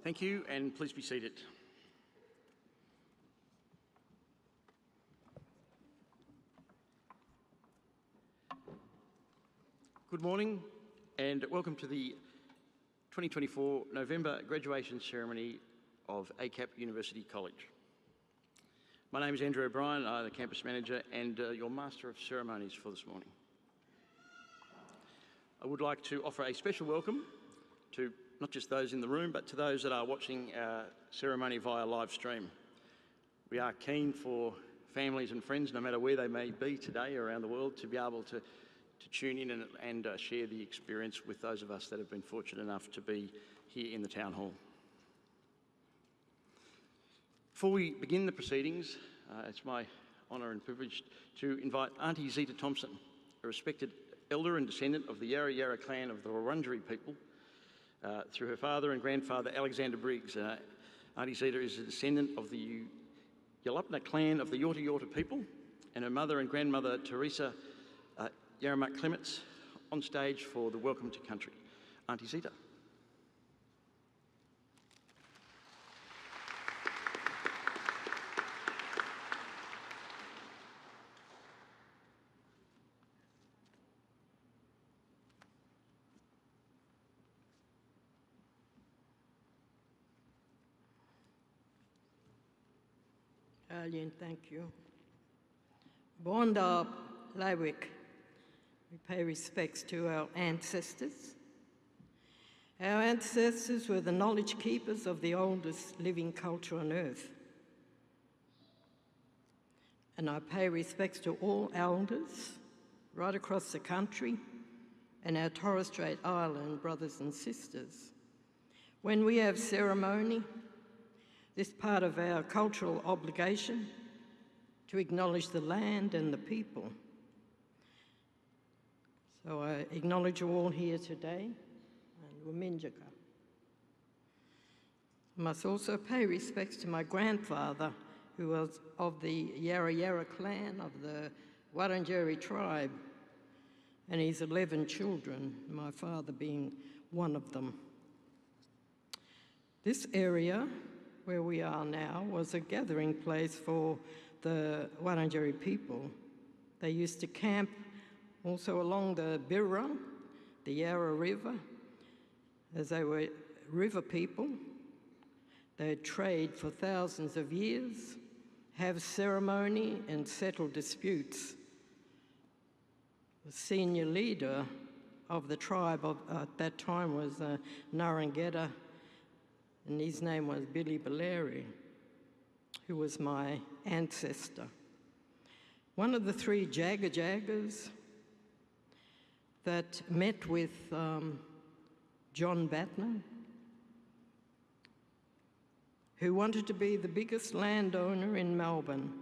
Thank you, and please be seated. Good morning, and welcome to the 2024 November graduation ceremony of ACAP University College. My name is Andrew O'Brien, I'm the campus manager and your Master of Ceremonies for this morning. I would like to offer a special welcome to not just those in the room, but to those that are watching our ceremony via live stream. We are keen for families and friends, no matter where they may be today around the world, to be able to tune in and share the experience with those of us that have been fortunate enough to be here in the Town Hall. Before we begin the proceedings, it's my honour and privilege to invite Auntie Zita Thompson, a respected elder and descendant of the Yarra Yarra clan of the Wurundjeri people, through her father and grandfather Alexander Briggs. Auntie Zita is a descendant of the Yalupna clan of the Yorta Yorta people, and her mother and grandmother Teresa Yarramuck Clements on stage for the Welcome to Country. Auntie Zita. Alien, thank you. Bonda Laiwik, we pay respects to our ancestors. Our ancestors were the knowledge keepers of the oldest living culture on earth. And I pay respects to all elders right across the country and our Torres Strait Island brothers and sisters. When we have ceremony, this part of our cultural obligation to acknowledge the land and the people. So I acknowledge you all here today, and Wominjaka. I must also pay respects to my grandfather, who was of the Yarra Yarra clan of the Wurundjeri tribe, and his 11 children, my father being one of them. This area where we are now was a gathering place for the Wurundjeri people. They used to camp also along the Birra, the Yarra River, as they were river people. They'd trade for thousands of years, have ceremony and settle disputes. The senior leader of the tribe at that time was Narangeta, and his name was Billy Baleri, who was my ancestor. One of the three Jaggers that met with John Batman, who wanted to be the biggest landowner in Melbourne,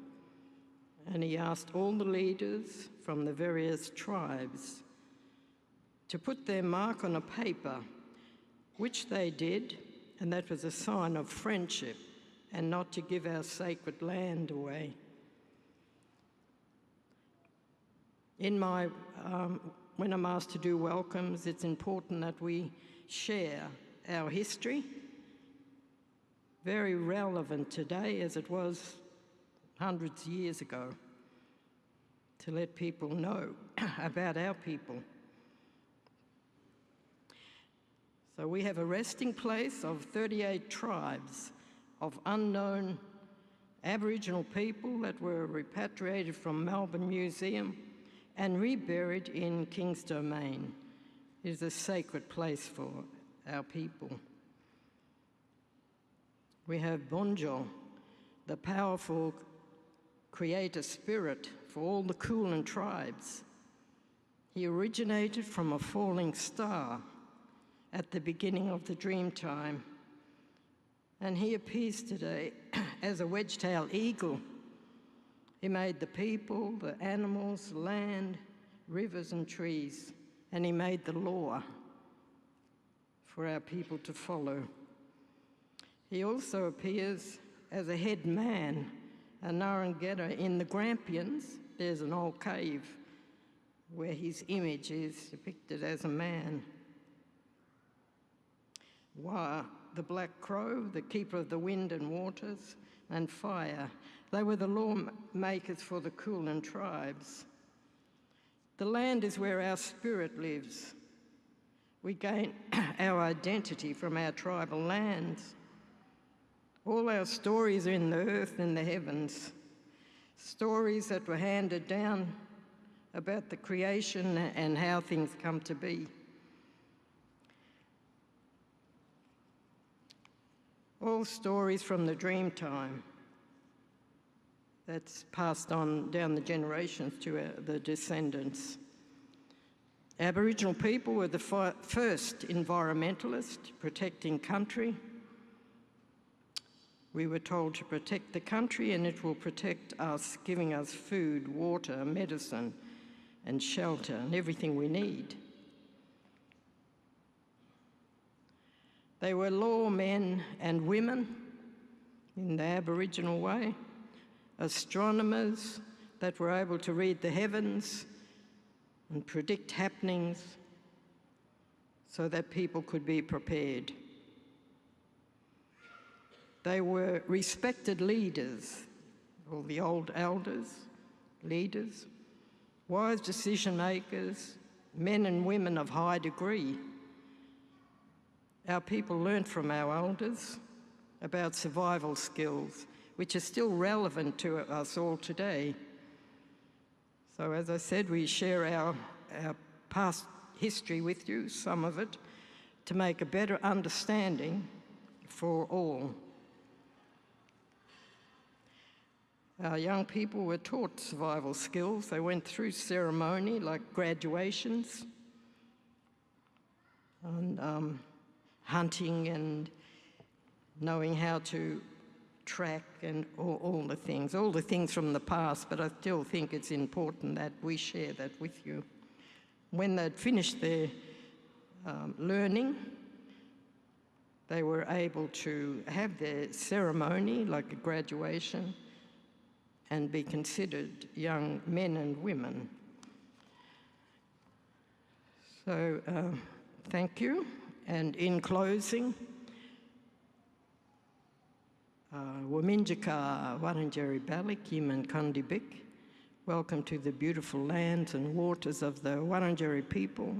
and he asked all the leaders from the various tribes to put their mark on a paper, which they did, and that was a sign of friendship and not to give our sacred land away. In my, when I'm asked to do welcomes, it's important that we share our history, very relevant today as it was hundreds of years ago, to let people know about our people. So we have a resting place of 38 tribes of unknown Aboriginal people that were repatriated from Melbourne Museum and reburied in King's Domain. It is a sacred place for our people. We have Bonjo, the powerful creator spirit for all the Kulin tribes. He originated from a falling star at the beginning of the dream time, and he appears today as a wedge-tailed eagle. He made the people, the animals, land, rivers and trees, and he made the law for our people to follow. He also appears as a head man, a Narangeta. In the Grampians, there's an old cave where his image is depicted as a man. the black crow, the keeper of the wind and waters, and fire. They were the lawmakers for the Kulin tribes. The land is where our spirit lives. We gain our identity from our tribal lands. All our stories are in the earth and the heavens, stories that were handed down about the creation and how things come to be. All stories from the dream time that's passed on down the generations to the descendants. Aboriginal people were the first environmentalists protecting country. We were told to protect the country and it will protect us, giving us food, water, medicine and shelter and everything we need. They were lawmen and women in the Aboriginal way, astronomers that were able to read the heavens and predict happenings so that people could be prepared. They were respected leaders, all the old elders, leaders, wise decision makers, men and women of high degree. Our people learnt from our elders about survival skills, which are still relevant to us all today. So as I said, we share our past history with you, some of it, to make a better understanding for all. Our young people were taught survival skills. They went through ceremony like graduations and hunting and knowing how to track and all the things from the past, but I still think it's important that we share that with you. When they'd finished their learning, they were able to have their ceremony, like a graduation, and be considered young men and women. So thank you. And in closing, Waminjaka Waranjeri Balik Yiman Kundibik, welcome to the beautiful lands and waters of the Wurundjeri people,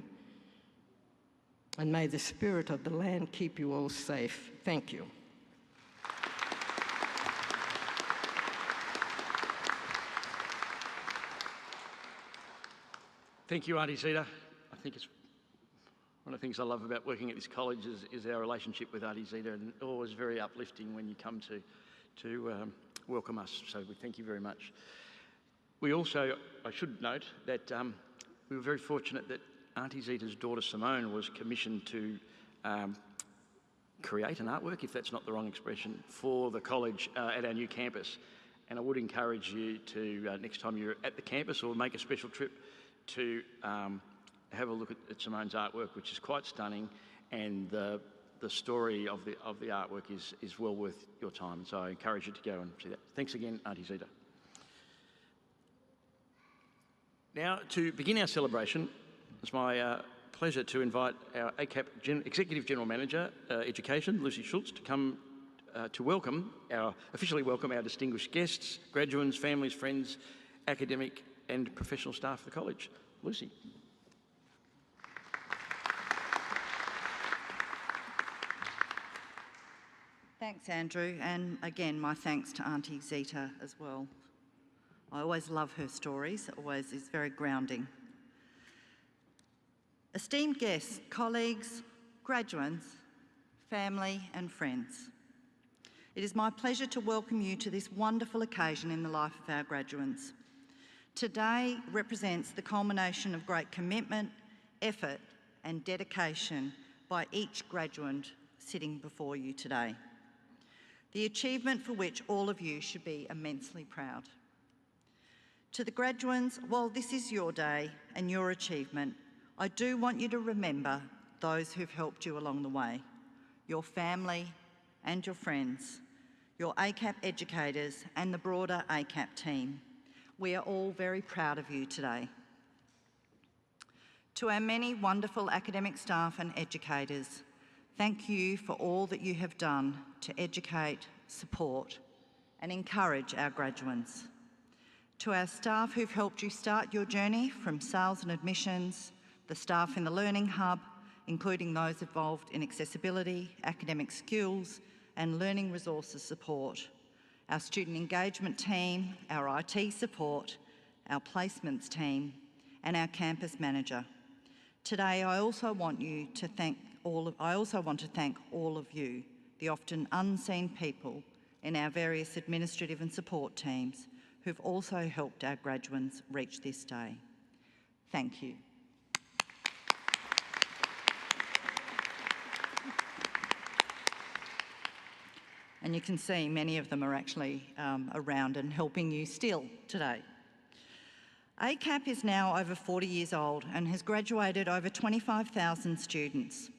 and may the spirit of the land keep you all safe. Thank you. Thank you, Auntie Zita. I think it's one of the things I love about working at this college is our relationship with Auntie Zita, and always very uplifting when you come to welcome us. So we thank you very much. We also, I should note that we were very fortunate that Auntie Zita's daughter Simone was commissioned to create an artwork, if that's not the wrong expression, for the college at our new campus. And I would encourage you to, next time you're at the campus or make a special trip, to have a look at Simone's artwork, which is quite stunning, and the story of the artwork is well worth your time. So I encourage you to go and see that. Thanks again, Auntie Zita. Now, to begin our celebration, it's my pleasure to invite our ACAP Executive General Manager, Education, Lucy Schultz, to come to officially welcome our distinguished guests, graduands, families, friends, academic and professional staff of the college. Lucy. Thanks, Andrew, and again, my thanks to Auntie Zita as well. I always love her stories, it always is very grounding. Esteemed guests, colleagues, graduands, family and friends, it is my pleasure to welcome you to this wonderful occasion in the life of our graduands. Today represents the culmination of great commitment, effort and dedication by each graduand sitting before you today. The achievement for which all of you should be immensely proud. To the graduands, while this is your day and your achievement, I do want you to remember those who've helped you along the way, your family and your friends, your ACAP educators and the broader ACAP team. We are all very proud of you today. To our many wonderful academic staff and educators, Thank you for all that you have done to educate, support and encourage our graduands. To our staff who've helped you start your journey from sales and admissions, the staff in the Learning Hub, including those involved in accessibility, academic skills and learning resources support, our student engagement team, our IT support, our placements team and our campus manager. Today I also want to thank all of you, the often unseen people in our various administrative and support teams who've also helped our graduands reach this day. Thank you. And you can see many of them are actually around and helping you still today. ACAP is now over 40 years old and has graduated over 25,000 students.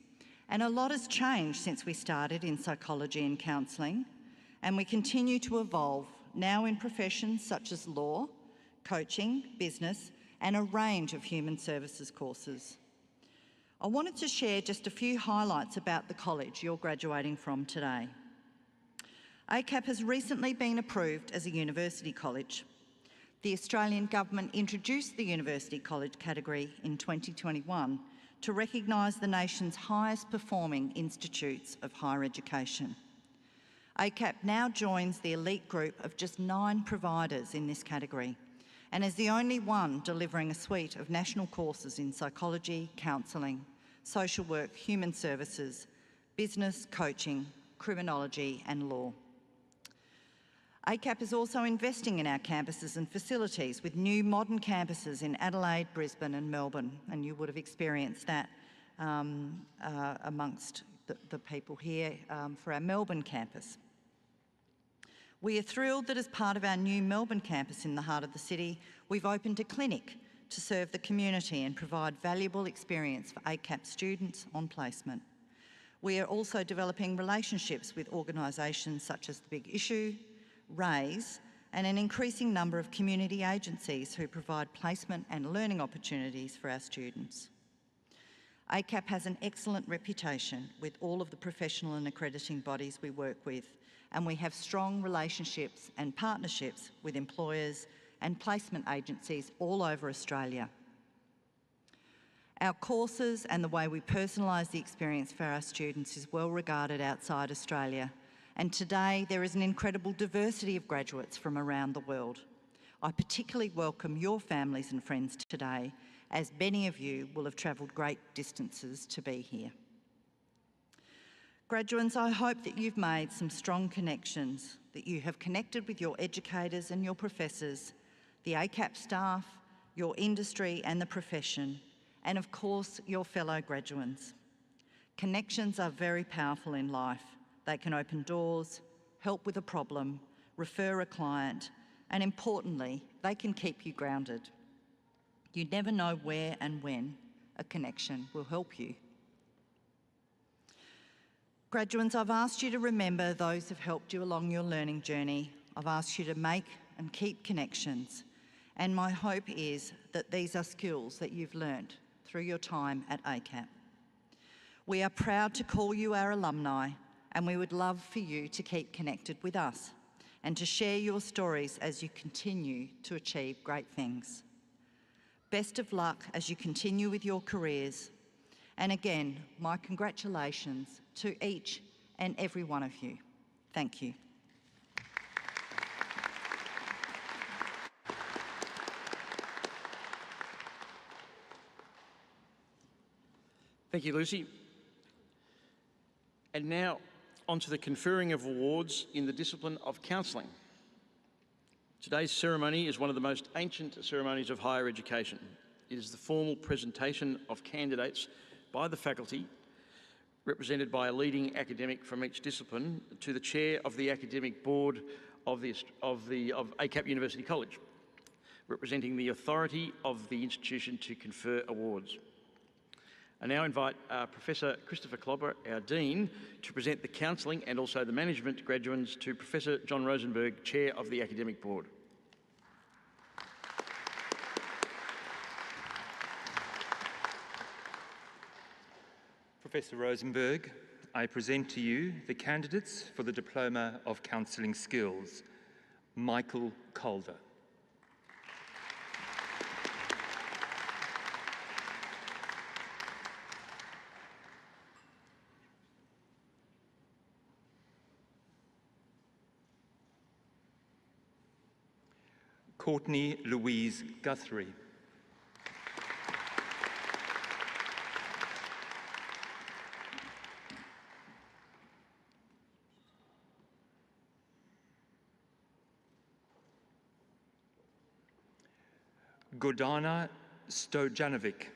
And a lot has changed since we started in psychology and counselling, and we continue to evolve now in professions such as law, coaching, business, and a range of human services courses. I wanted to share just a few highlights about the college you're graduating from today. ACAP has recently been approved as a university college. The Australian Government introduced the University College category in 2021 to recognise the nation's highest performing institutes of higher education. ACAP now joins the elite group of just 9 providers in this category and is the only one delivering a suite of national courses in psychology, counselling, social work, human services, business, coaching, criminology and law. ACAP is also investing in our campuses and facilities with new modern campuses in Adelaide, Brisbane and Melbourne, and you would have experienced that amongst the people here for our Melbourne campus. We are thrilled that as part of our new Melbourne campus in the heart of the city, we've opened a clinic to serve the community and provide valuable experience for ACAP students on placement. We are also developing relationships with organisations such as The Big Issue, RAISE, and an increasing number of community agencies who provide placement and learning opportunities for our students. ACAP has an excellent reputation with all of the professional and accrediting bodies we work with, and we have strong relationships and partnerships with employers and placement agencies all over Australia. Our courses and the way we personalise the experience for our students is well regarded outside Australia. And today there is an incredible diversity of graduates from around the world. I particularly welcome your families and friends today, as many of you will have travelled great distances to be here. Graduands, I hope that you've made some strong connections, that you have connected with your educators and your professors, the ACAP staff, your industry and the profession, and of course your fellow graduands. Connections are very powerful in life. They can open doors, help with a problem, refer a client, and importantly, they can keep you grounded. You never know where and when a connection will help you. Graduands, I've asked you to remember those who've helped you along your learning journey. I've asked you to make and keep connections. And my hope is that these are skills that you've learnt through your time at ACAP. We are proud to call you our alumni, and we would love for you to keep connected with us and to share your stories as you continue to achieve great things. Best of luck as you continue with your careers. And again, my congratulations to each and every one of you. Thank you. Thank you, Lucy. And now, on to the conferring of awards in the discipline of counselling. Today's ceremony is one of the most ancient ceremonies of higher education. It is the formal presentation of candidates by the faculty, represented by a leading academic from each discipline, to the chair of the academic board of ACAP University College, representing the authority of the institution to confer awards. I now invite Professor Christopher Clobber, our Dean, to present the counselling and also the management graduands to Professor John Rosenberg, Chair of the Academic Board. Professor Rosenberg, I present to you the candidates for the Diploma of Counselling Skills, Michael Calder. Courtney Louise Guthrie. Gordana Stojanovic.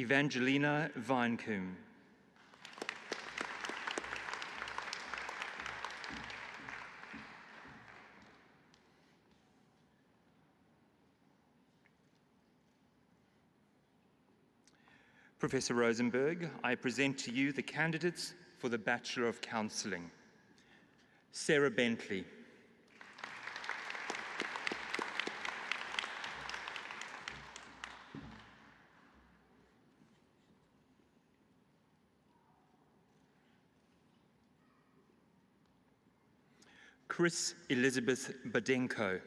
Evangelina Weinkoom. Professor Rosenberg, I present to you the candidates for the Bachelor of Counselling. Sarah Bentley. Chris Elizabeth Badenko.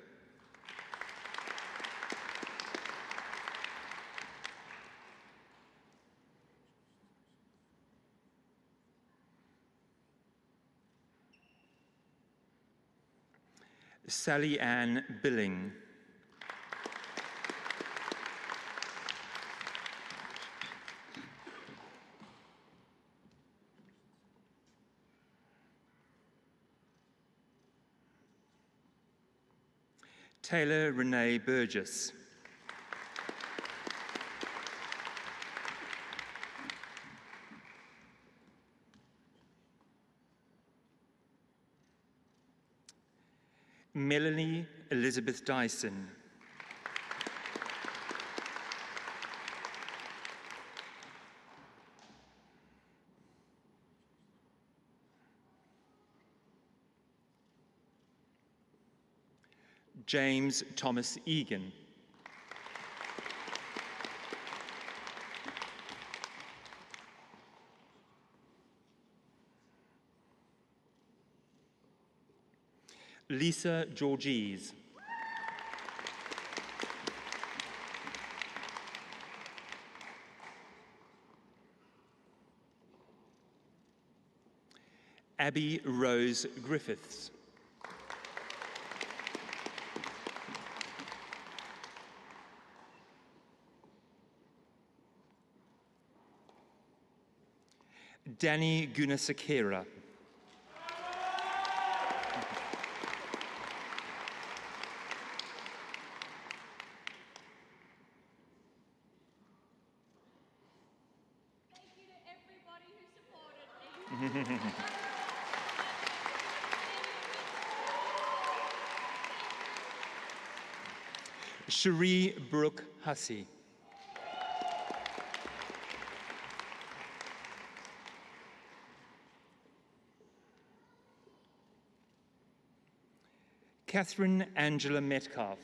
Sally Ann Billing. Taylor Renee Burgess. Melanie Elizabeth Dyson. James Thomas Egan. Lisa Georgese. Abby Rose Griffiths. Danny Gunasakera. Thank you to everybody who supported me. Cherie Brooke Hussey. Catherine Angela Metcalf.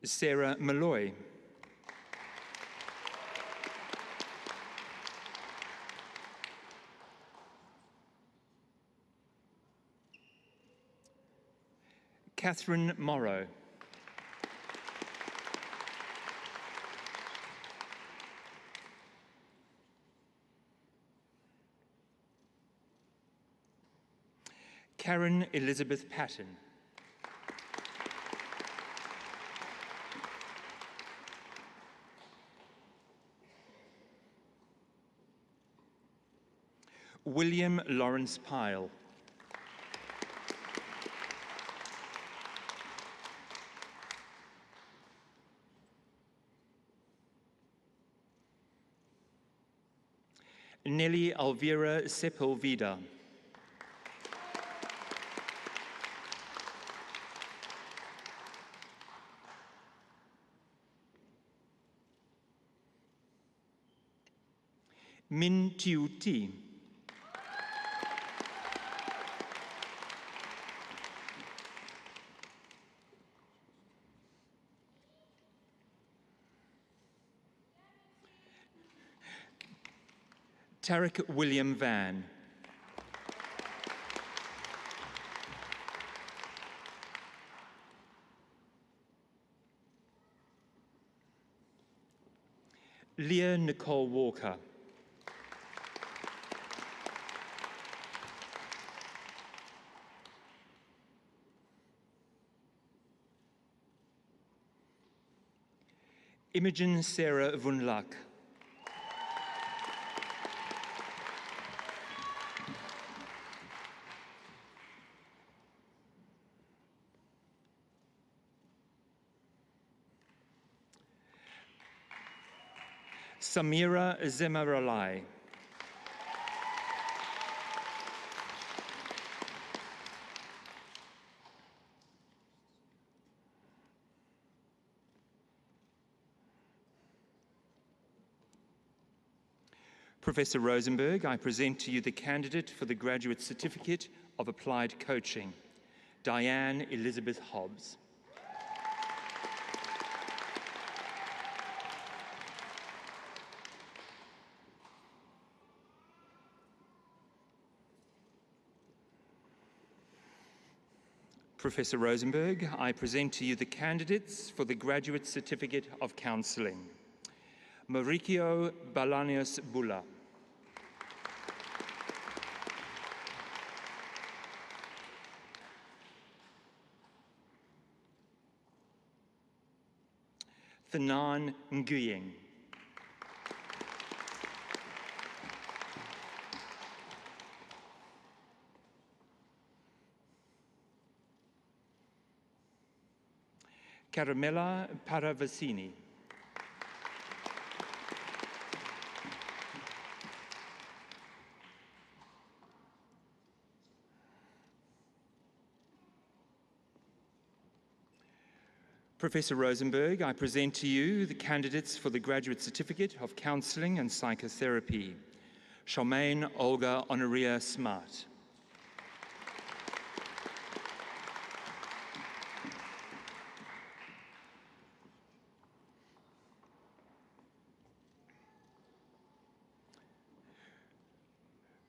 Sarah Malloy. Catherine Morrow. Karen Elizabeth Patton. William Lawrence Pyle. Nelly Alvira Sepulveda. Min Tiu Ti. Tarek William Van. Leah Nicole Walker. Imogen Sarah Vunlak. Samira Zemaralai. Professor Rosenberg, I present to you the candidate for the Graduate Certificate of Applied Coaching, Diane Elizabeth Hobbs. Professor Rosenberg, I present to you the candidates for the Graduate Certificate of Counselling. Mauricio Balanios Bula. Thanan Nguying. Caramella Paravasini. Professor Rosenberg, I present to you the candidates for the Graduate Certificate of Counselling and Psychotherapy. Charmaine Olga Honoria Smart.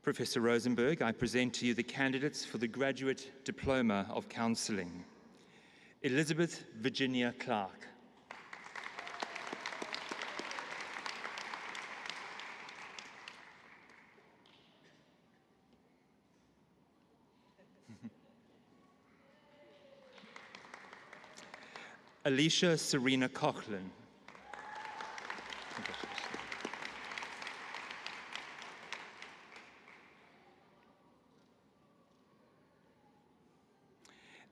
Professor Rosenberg, I present to you the candidates for the Graduate Diploma of Counselling. Elizabeth Virginia Clark. Alicia Serena Coughlin.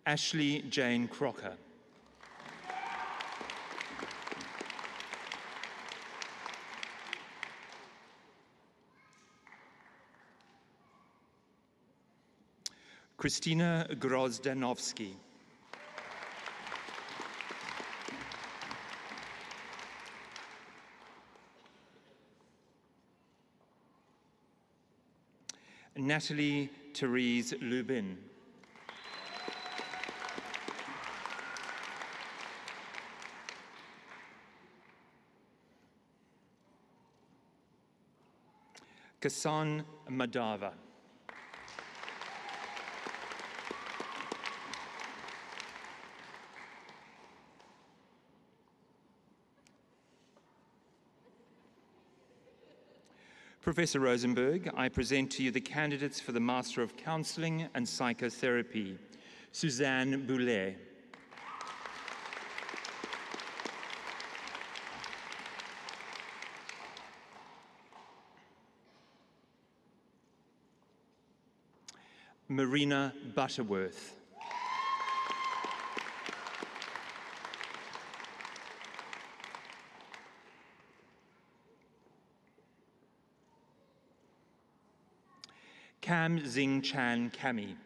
Ashley Jane Crocker. Christina Grozdanovsky. Natalie Therese Lubin. Kasan Madava. Professor Rosenberg, I present to you the candidates for the Master of Counselling and Psychotherapy. Suzanne Boulet. Marina Butterworth. Kam Zing Chan Kami.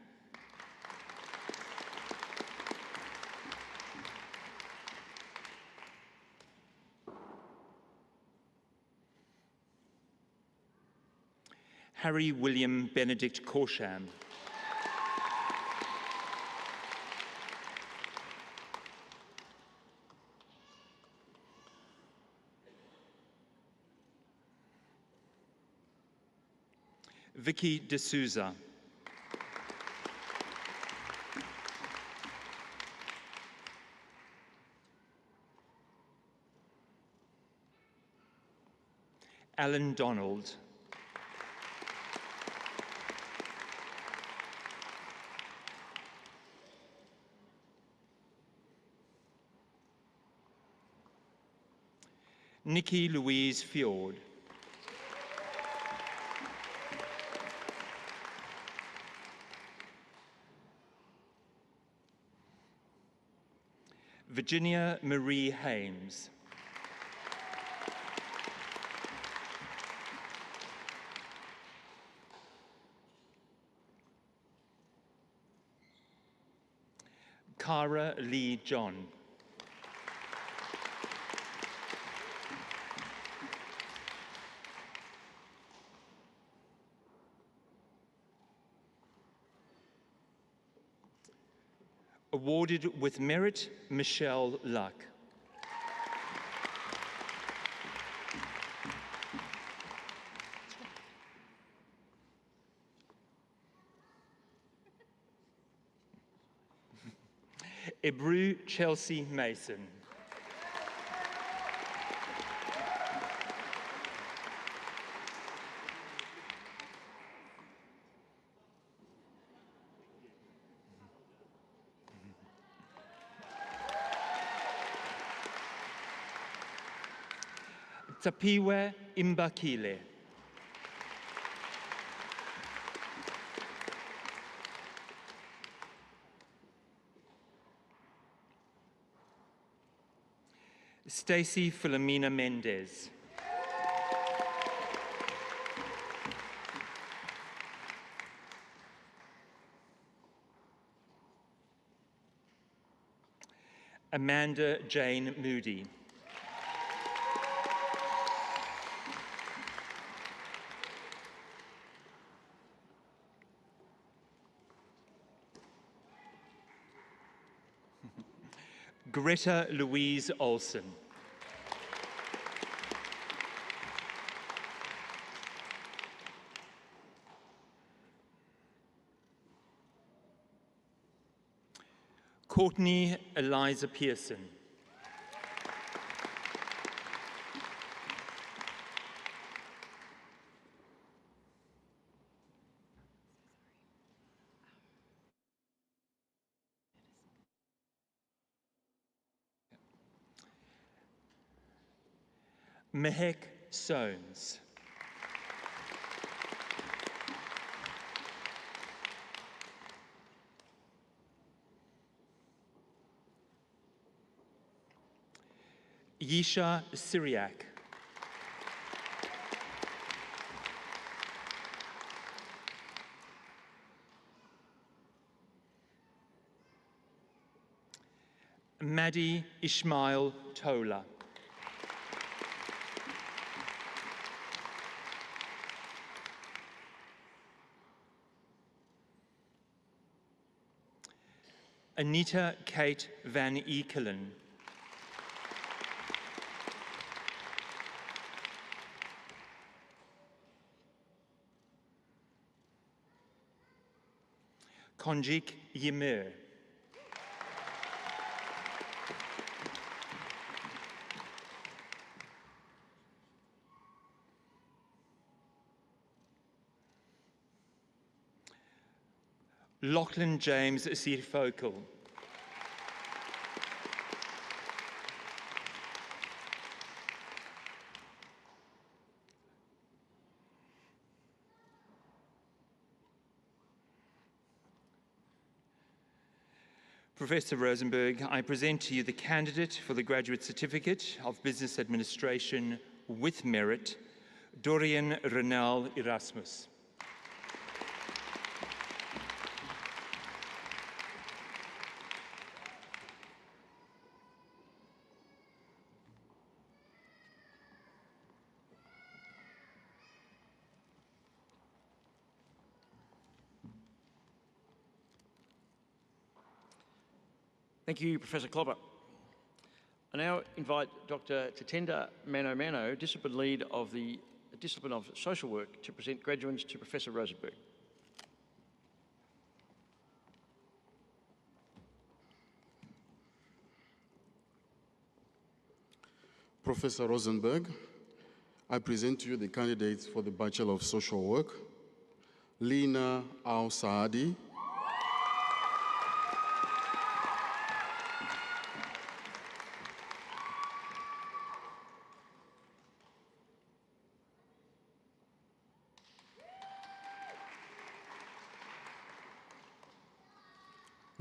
Harry William Benedict Corsham. Vicky D'Souza. Alan Donald. Nikki Louise Fjord. Virginia Marie Hames. Cara Lee John. Awarded with merit, Michelle Luck. Ebru Chelsea Mason. Tapiwe Imbakile. Stacy Philomena Mendez. Amanda Jane Moody. Greta Louise Olson. Courtney Eliza Pearson. Mehek Soames. Yisha Syriac. Maddie Ishmael Tola. Anita Kate Van Ekelen. Konjik Ymir. Lachlan James Sirfocal. Professor Rosenberg, I present to you the candidate for the Graduate Certificate of Business Administration with merit, Dorian Renal Erasmus. Thank you, Professor Clopper. I now invite Dr. Tatenda Mano, Discipline Lead of the Discipline of Social Work, to present graduands to Professor Rosenberg. Professor Rosenberg, I present to you the candidates for the Bachelor of Social Work: Lina Al-Saadi,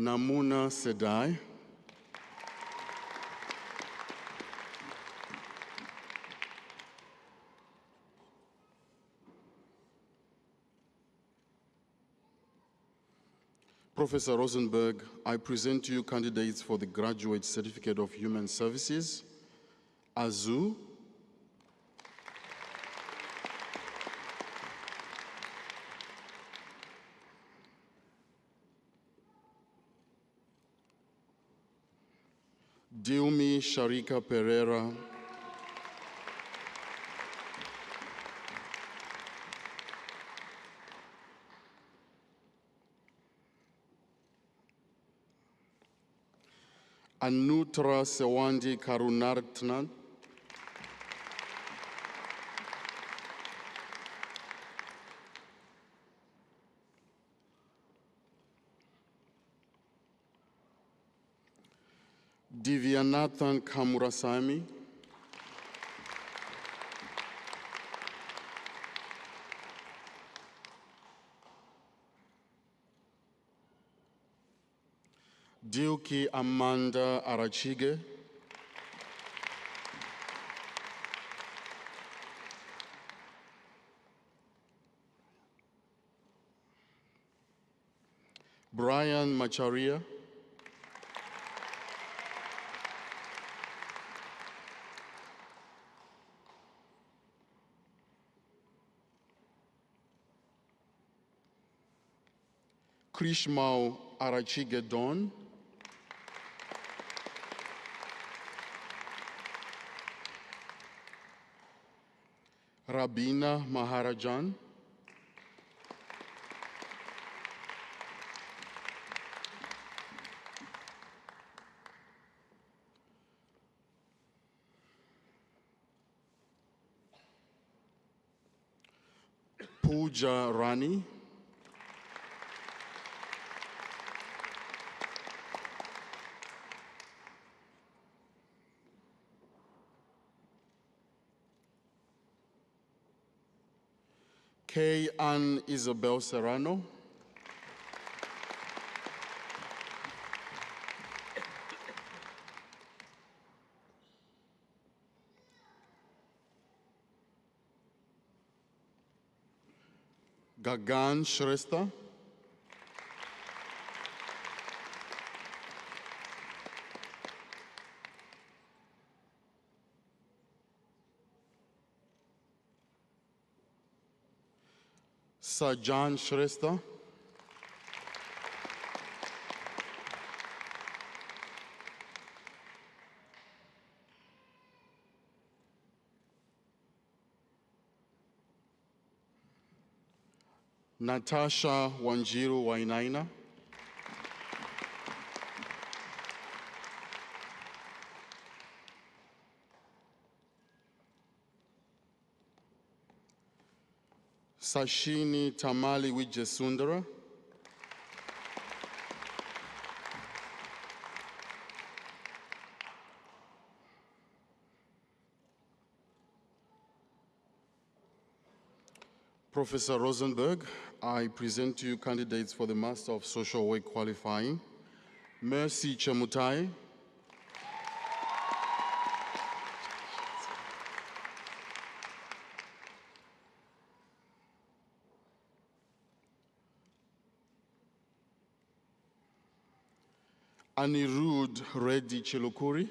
Namuna Sedai, Professor Rosenberg, I present to you candidates for the Graduate Certificate of Human Services: Azu, Dilmi Sharika Pereira, Anutra Sewandi Karunartnan, Divyanathan Kamurasamy, Dilki Amanda Arachige, Brian Macharia, Krishmau Arachige Don, Rabina Maharajan, Pooja Rani, Kay Ann Isabel Serrano, Gagan Shrestha, Sajan Shrestha, Natasha Wanjiru Wainaina, Sashini Tamali Wijesundara, Professor Rosenberg, I present to you candidates for the Master of Social Work qualifying: Mercy Chemutai, Anirudh Reddy Chilukuri,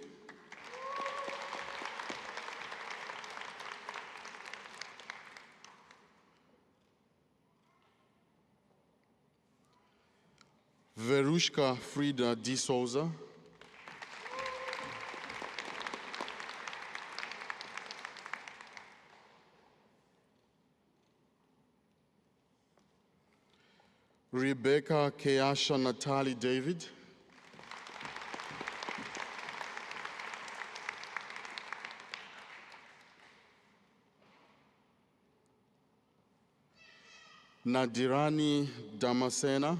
Verushka Frida De Souza, Rebecca Keasha Natalie David. Nadirani Damasena.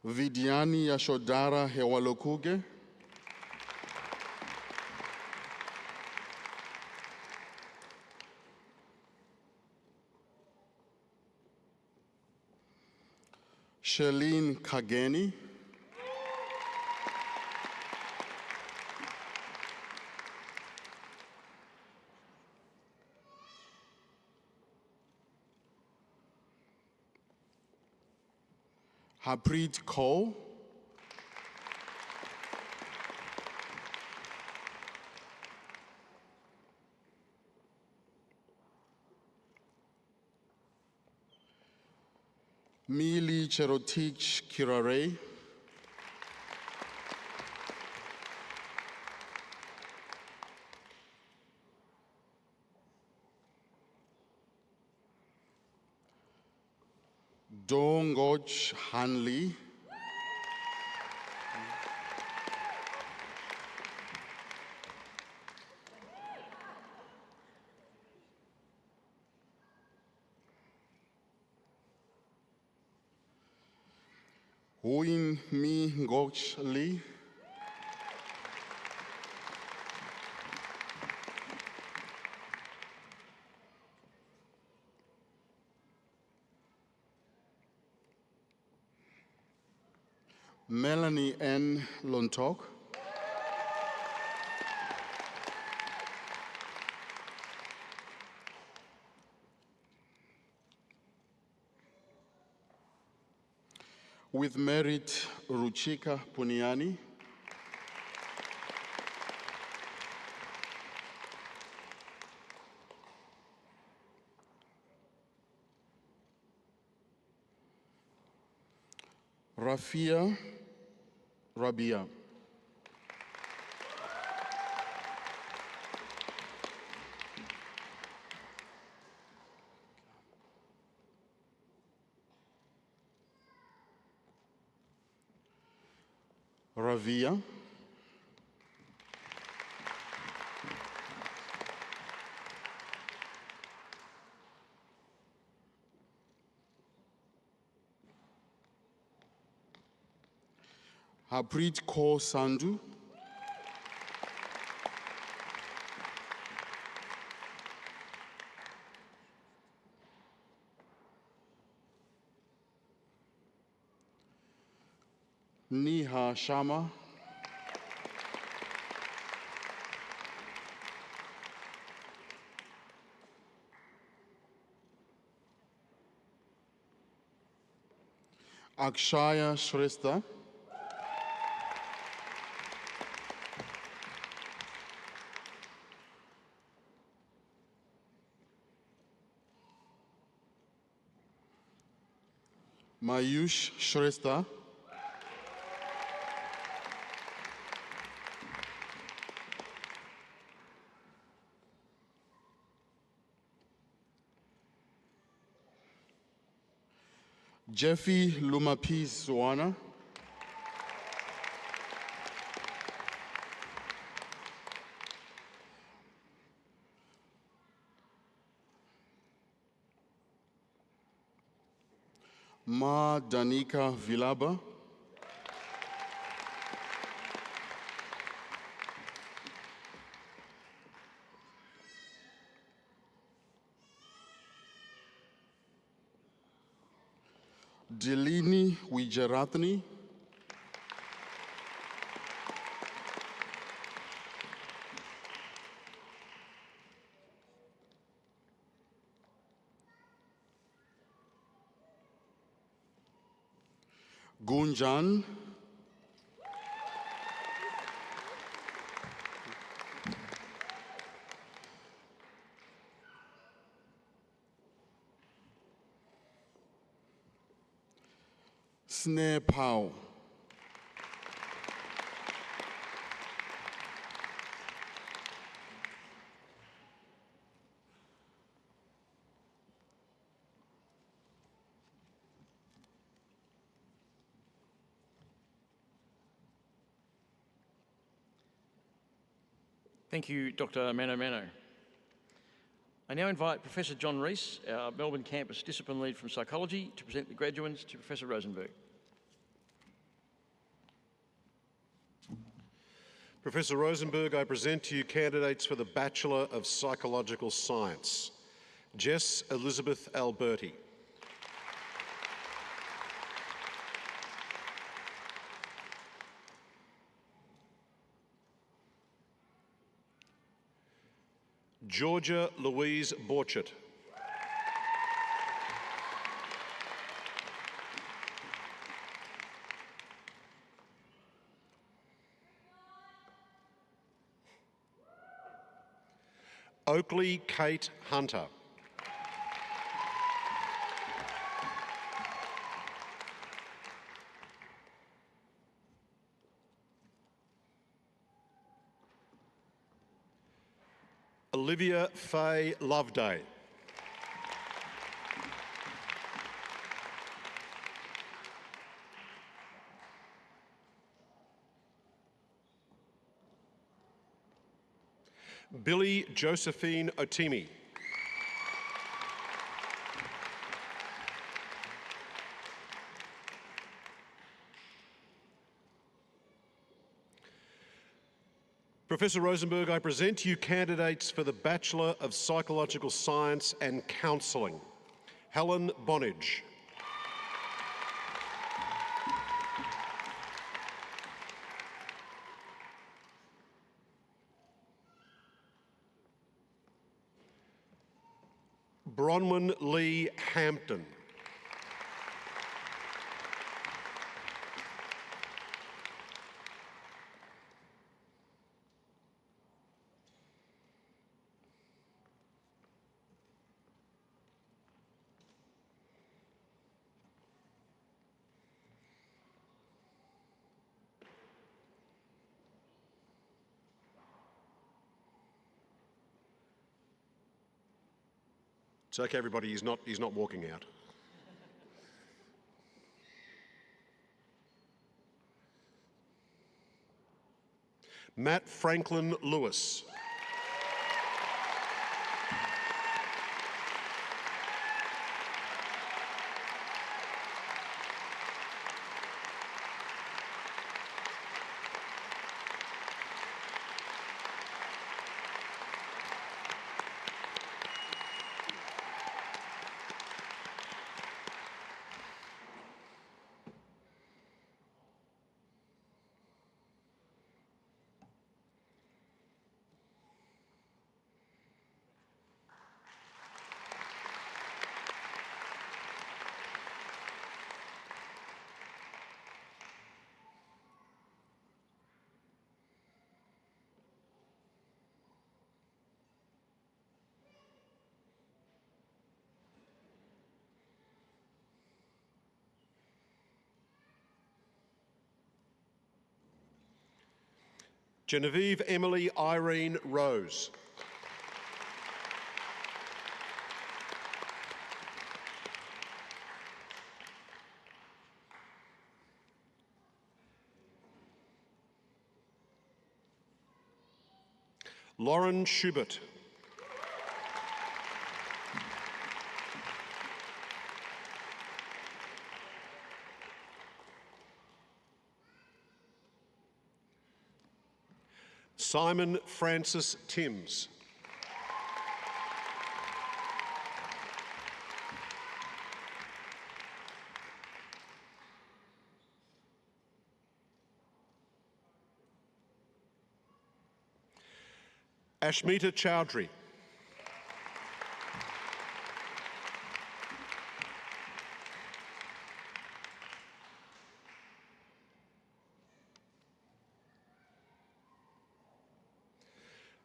Vidiani Yashodara Hewalokuge. Shelleen Kageni. Harpreet Kaur. Mili Cherotich Kirare. Dongoj Hanli. Huin Mi Ngoch Lee. Melanie N. Lontok. With merit, Ruchika Puniani. Rafia Rabia. Ravia. Harpreet Kaur Sandhu. Neha Sharma. Akshaya Shrestha. Mayush Shrestha. Jeffy Lumapis Suwana. Ma Danika Vilaba. Delini Wijaratni. Gunjan. Snare Pau. Thank you, Dr. Mano Mano. I now invite Professor John Rees, our Melbourne Campus Discipline Lead from Psychology, to present the graduands to Professor Rosenberg. Professor Rosenberg, I present to you candidates for the Bachelor of Psychological Science. Jess Elizabeth Alberti. Georgia Louise Borchert. Oakley Kate Hunter. Olivia Faye Loveday. Billy Josephine Otimi. Professor Rosenberg, I present to you candidates for the Bachelor of Psychological Science and Counselling. Helen Bonage. Bronwyn Lee Hampton. It's okay, everybody, he's not walking out. Matt Franklin Lewis. Genevieve Emily Irene Rose. Lauren Schubert. Simon Francis Timms. Ashmita Chowdhury.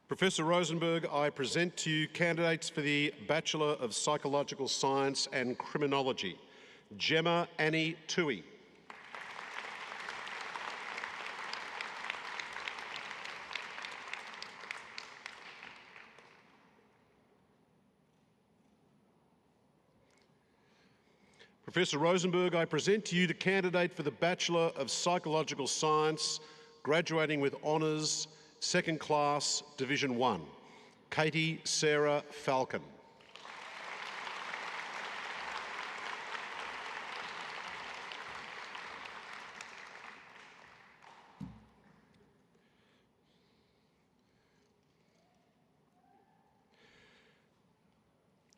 Professor Rosenberg, I present to you candidates for the Bachelor of Psychological Science and Criminology. Gemma Annie Toohey. Professor Rosenberg, I present to you the candidate for the Bachelor of Psychological Science, graduating with honours, Second Class, Division 1, Katie Sarah Falcon.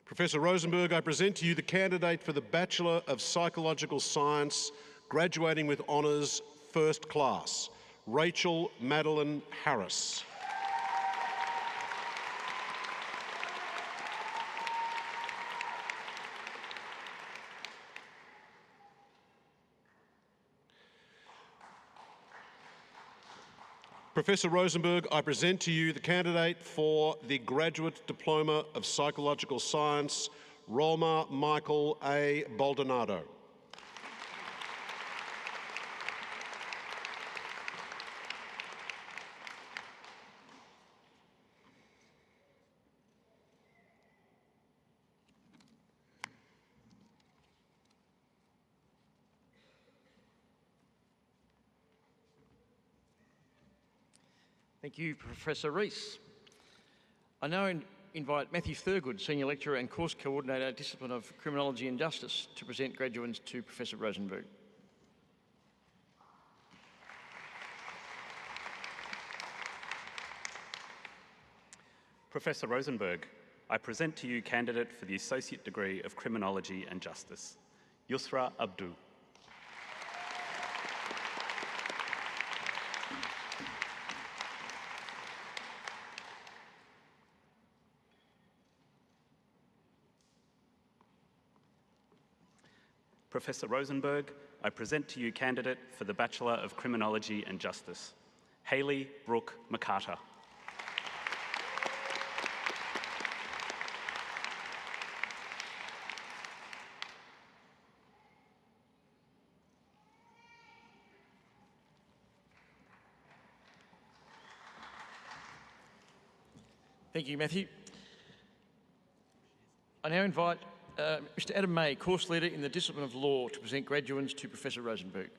Professor Rosenberg, I present to you the candidate for the Bachelor of Psychological Science, graduating with honours, First Class, Rachel Madeline Harris. Professor Rosenberg, I present to you the candidate for the Graduate Diploma of Psychological Science, Rolma Michael A. Baldonado. Thank you, Professor Rees. I now invite Matthew Thurgood, Senior Lecturer and Course Coordinator, Discipline of Criminology and Justice, to present graduands to Professor Rosenberg. Professor Rosenberg, I present to you candidate for the Associate Degree of Criminology and Justice, Yusra Abdu. Professor Rosenberg, I present to you candidate for the Bachelor of Criminology and Justice, Hayley Brooke McCarter. Thank you, Matthew. I now invite Mr. Adam May, Course Leader in the Discipline of Law, to present graduands to Professor Rosenberg.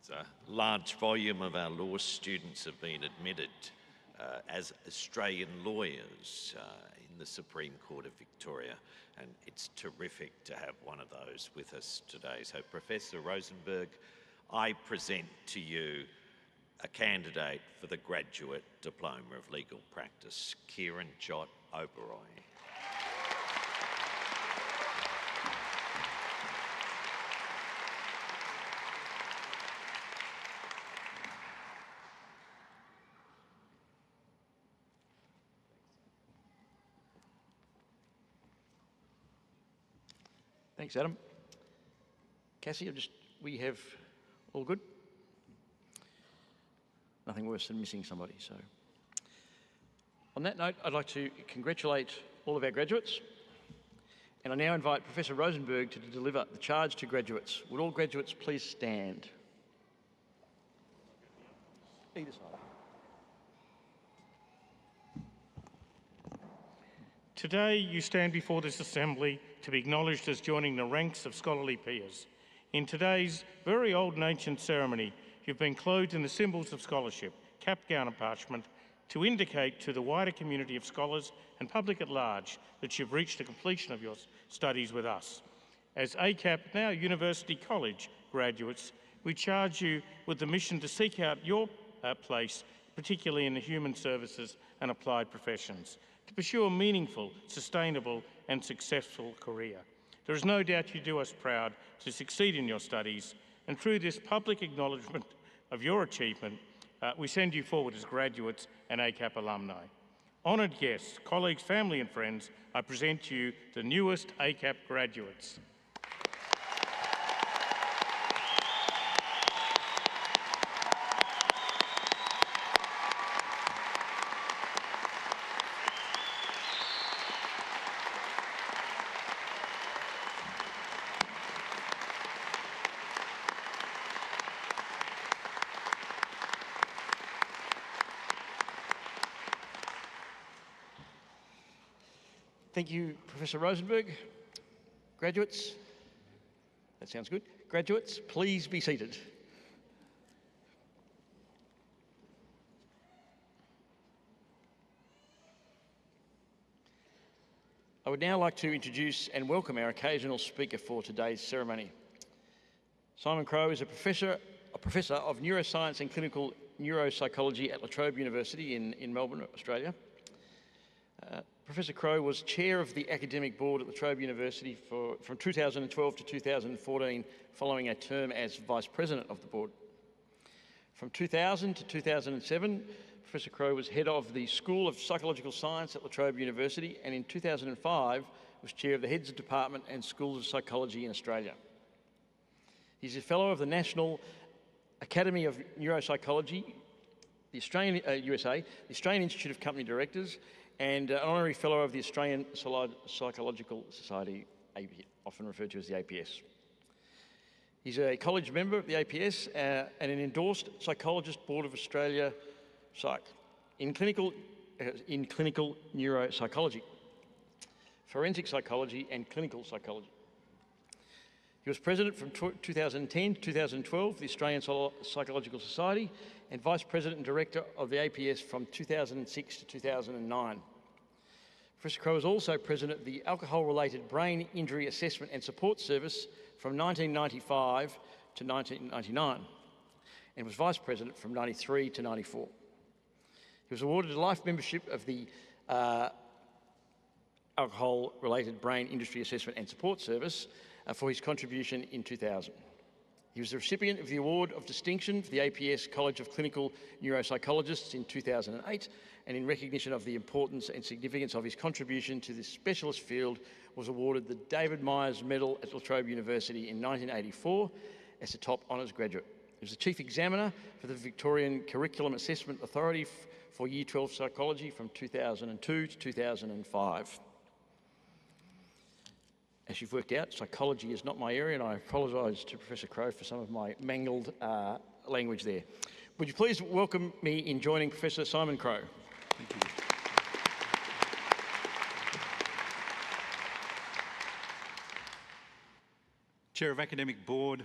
A large volume of our law students have been admitted as Australian lawyers in the Supreme Court of Victoria, and it's terrific to have one of those with us today. So, Professor Rosenberg, I present to you a candidate for the Graduate Diploma of Legal Practice, Kieran Jott Oberoi. Thanks, Adam. Cassie, we have all good? Nothing worse than missing somebody, so. On that note, I'd like to congratulate all of our graduates, and I now invite Professor Rosenberg to deliver the charge to graduates. Would all graduates please stand? Either side. Today, you stand before this assembly to be acknowledged as joining the ranks of scholarly peers. In today's very old and ancient ceremony, you've been clothed in the symbols of scholarship, cap, gown and parchment, to indicate to the wider community of scholars and public at large that you've reached the completion of your studies with us. As ACAP, now University College graduates, we charge you with the mission to seek out your place, particularly in the human services and applied professions, to pursue a meaningful, sustainable and successful career. There is no doubt you do us proud to succeed in your studies, and through this public acknowledgement of your achievement, we send you forward as graduates and ACAP alumni. Honoured guests, colleagues, family and friends, I present to you the newest ACAP graduates. Thank you, Professor Rosenberg. Graduates, that sounds good. Graduates, please be seated. would now like to introduce and welcome our occasional speaker for today's ceremony. Simon Crowe is a professor of neuroscience and clinical neuropsychology at La Trobe University in Melbourne, Australia. Professor Crowe was chair of the academic board at La Trobe University from 2012 to 2014, following a term as vice president of the board. From 2000 to 2007, Professor Crowe was head of the School of Psychological Science at La Trobe University, and in 2005 was chair of the Heads of Department and Schools of Psychology in Australia. He's a fellow of the National Academy of Neuropsychology, the Australian USA, the Australian Institute of Company Directors, and an honorary fellow of the Australian Psychological Society, often referred to as the APS. He's a college member of the APS and an endorsed Psychologist Board of Australia Psych in clinical neuropsychology, forensic psychology and clinical psychology. He was president from 2010 to 2012 of the Australian Psychological Society and vice president and director of the APS from 2006 to 2009. Professor Crowe was also president of the Alcohol-Related Brain Injury Assessment and Support Service from 1995 to 1999 and was vice president from 93 to 94. He was awarded a life membership of the Alcohol-Related Brain Injury Assessment and Support Service for his contribution in 2000. He was the recipient of the Award of Distinction for the APS College of Clinical Neuropsychologists in 2008, and in recognition of the importance and significance of his contribution to this specialist field, was awarded the David Myers Medal at La Trobe University in 1984 as a top honours graduate. He was the Chief Examiner for the Victorian Curriculum Assessment Authority for Year 12 Psychology from 2002 to 2005. As you've worked out, psychology is not my area, and I apologise to Professor Crowe for some of my mangled language there. Would you please welcome me in joining Professor Simon Crowe? Thank you. Chair of Academic Board,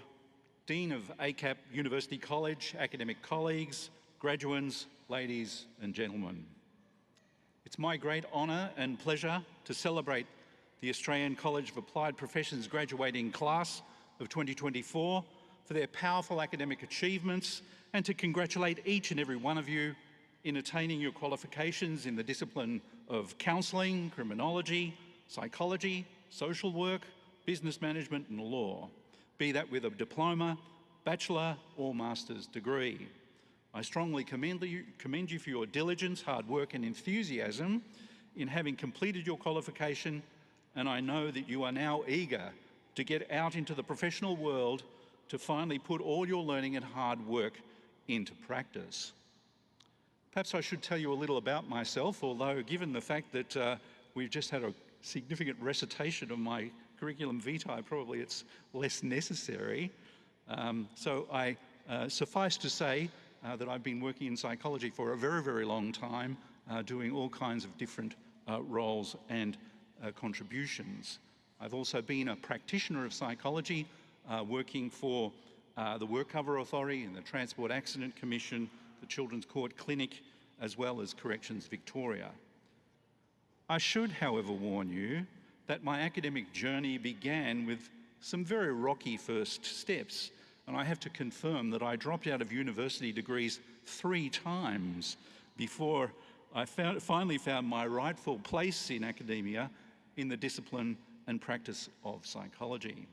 Dean of ACAP University College, academic colleagues, graduands, ladies and gentlemen. It's my great honour and pleasure to celebrate the Australian College of Applied Professions graduating class of 2024 for their powerful academic achievements, and to congratulate each and every one of you in attaining your qualifications in the discipline of counselling, criminology, psychology, social work, business management and law, be that with a diploma, bachelor or master's degree. I strongly commend you for your diligence, hard work and enthusiasm in having completed your qualification, and I know that you are now eager to get out into the professional world to finally put all your learning and hard work into practice. Perhaps I should tell you a little about myself, although given the fact that we've just had a significant recitation of my curriculum vitae, probably it's less necessary. Suffice to say that I've been working in psychology for a very, very long time, doing all kinds of different roles and contributions. I've also been a practitioner of psychology, working for the Work Cover Authority and the Transport Accident Commission, the Children's Court Clinic, as well as Corrections Victoria. I should, however, warn you that my academic journey began with some very rocky first steps, and I have to confirm that I dropped out of university degrees 3 times before I finally found my rightful place in academia in the discipline and practice of psychology.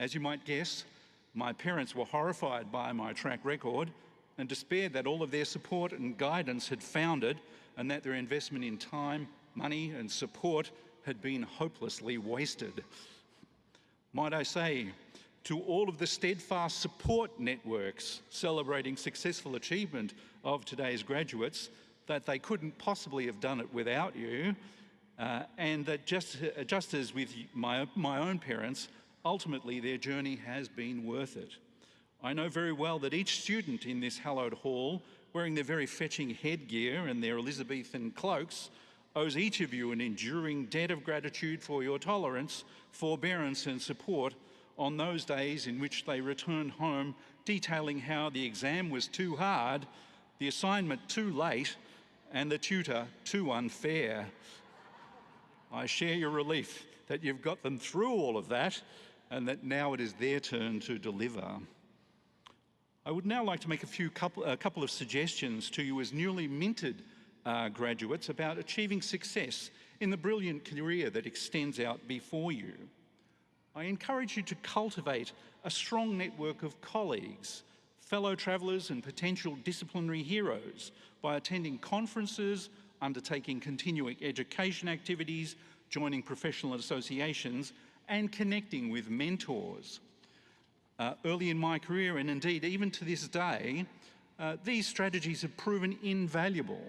As you might guess, my parents were horrified by my track record and despaired that all of their support and guidance had foundered, and that their investment in time, money and support had been hopelessly wasted. Might I say, to all of the steadfast support networks celebrating successful achievement of today's graduates, that they couldn't possibly have done it without you, and that just as with my own parents, ultimately their journey has been worth it. I know very well that each student in this hallowed hall, wearing their very fetching headgear and their Elizabethan cloaks, owes each of you an enduring debt of gratitude for your tolerance, forbearance and support on those days in which they returned home detailing how the exam was too hard, the assignment too late, and the tutor too unfair. I share your relief that you've got them through all of that and that now it is their turn to deliver. I would now like to make a couple of suggestions to you as newly minted graduates about achieving success in the brilliant career that extends out before you. I encourage you to cultivate a strong network of colleagues, fellow travellers and potential disciplinary heroes by attending conferences, undertaking continuing education activities, joining professional associations and connecting with mentors. Early in my career, and indeed even to this day, these strategies have proven invaluable.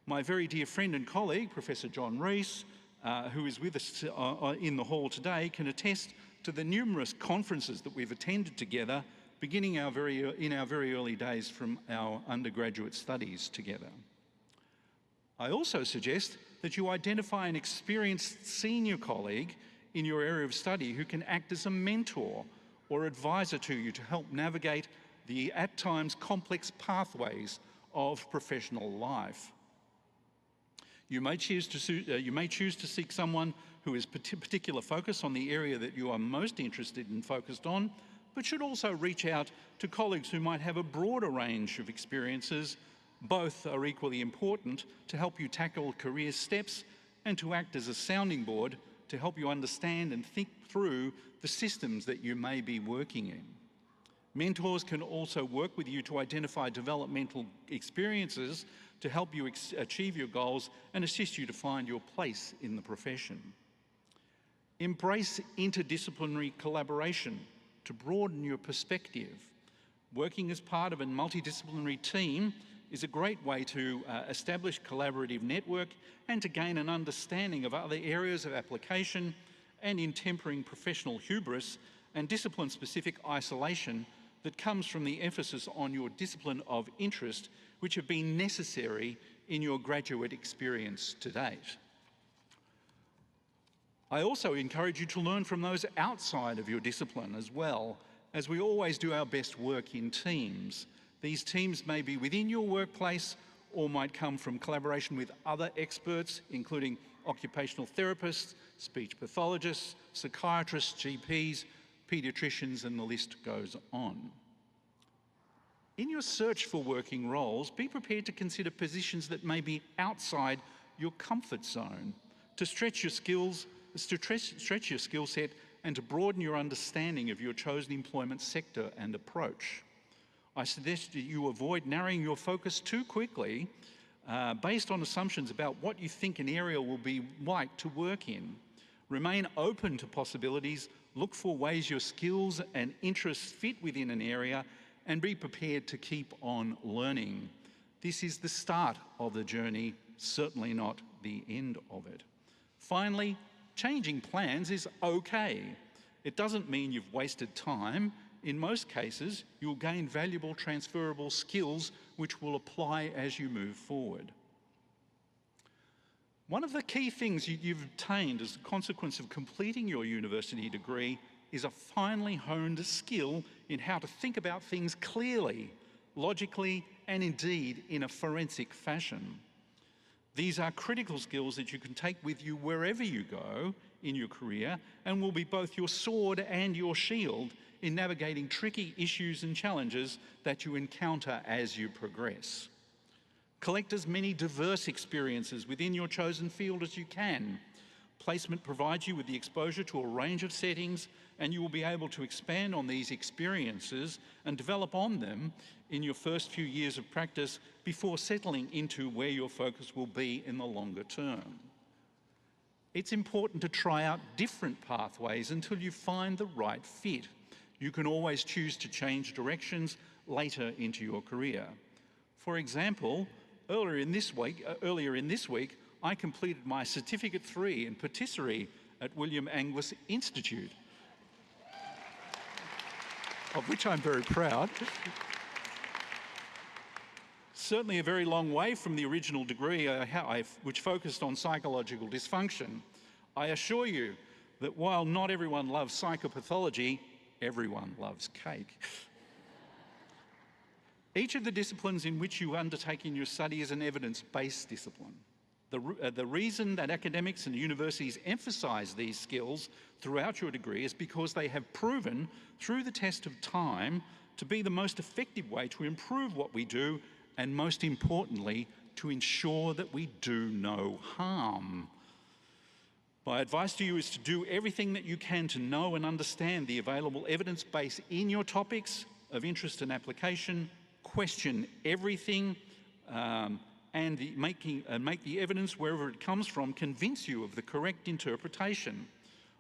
My very dear friend and colleague, Professor John Rees, who is with us in the hall today, can attest to the numerous conferences that we've attended together, beginning in our very early days from our undergraduate studies together. I also suggest that you identify an experienced senior colleague in your area of study who can act as a mentor or advisor to you to help navigate the at times complex pathways of professional life. You may choose to seek someone who has particular focus on the area that you are most interested and focused on, but should also reach out to colleagues who might have a broader range of experiences. Both are equally important to help you tackle career steps and to act as a sounding board to help you understand and think through the systems that you may be working in. Mentors can also work with you to identify developmental experiences to help you achieve your goals and assist you to find your place in the profession. Embrace interdisciplinary collaboration to broaden your perspective. Working as part of a multidisciplinary team is a great way to establish collaborative network and to gain an understanding of other areas of application and in tempering professional hubris and discipline-specific isolation that comes from the emphasis on your discipline of interest, which have been necessary in your graduate experience to date. I also encourage you to learn from those outside of your discipline as well, as we always do our best work in teams. These teams may be within your workplace or might come from collaboration with other experts, including occupational therapists, speech pathologists, psychiatrists, GPs, paediatricians, and the list goes on. In your search for working roles, be prepared to consider positions that may be outside your comfort zone, to stretch your skills, stretch your skill set, and to broaden your understanding of your chosen employment sector and approach. I suggest that you avoid narrowing your focus too quickly based on assumptions about what you think an area will be like to work in. Remain open to possibilities, look for ways your skills and interests fit within an area, and be prepared to keep on learning. This is the start of the journey, certainly not the end of it. Finally, changing plans is okay. It doesn't mean you've wasted time. In most cases, you'll gain valuable transferable skills which will apply as you move forward. One of the key things you've obtained as a consequence of completing your university degree is a finely honed skill in how to think about things clearly, logically, and indeed in a forensic fashion. These are critical skills that you can take with you wherever you go in your career and will be both your sword and your shield in navigating tricky issues and challenges that you encounter as you progress. Collect as many diverse experiences within your chosen field as you can. Placement provides you with the exposure to a range of settings, and you will be able to expand on these experiences and develop on them in your first few years of practice before settling into where your focus will be in the longer term. It's important to try out different pathways until you find the right fit. You can always choose to change directions later into your career. For example, earlier in this week, I completed my Certificate 3 in patisserie at William Angus Institute, of which I'm very proud. Certainly a very long way from the original degree which focused on psychological dysfunction. I assure you that while not everyone loves psychopathology, everyone loves cake. Each of the disciplines in which you undertake in your study is an evidence-based discipline. The reason that academics and universities emphasise these skills throughout your degree is because they have proven through the test of time to be the most effective way to improve what we do, and most importantly, to ensure that we do no harm. My advice to you is to do everything that you can to know and understand the available evidence base in your topics of interest and application, question everything, and make the evidence, wherever it comes from, convince you of the correct interpretation.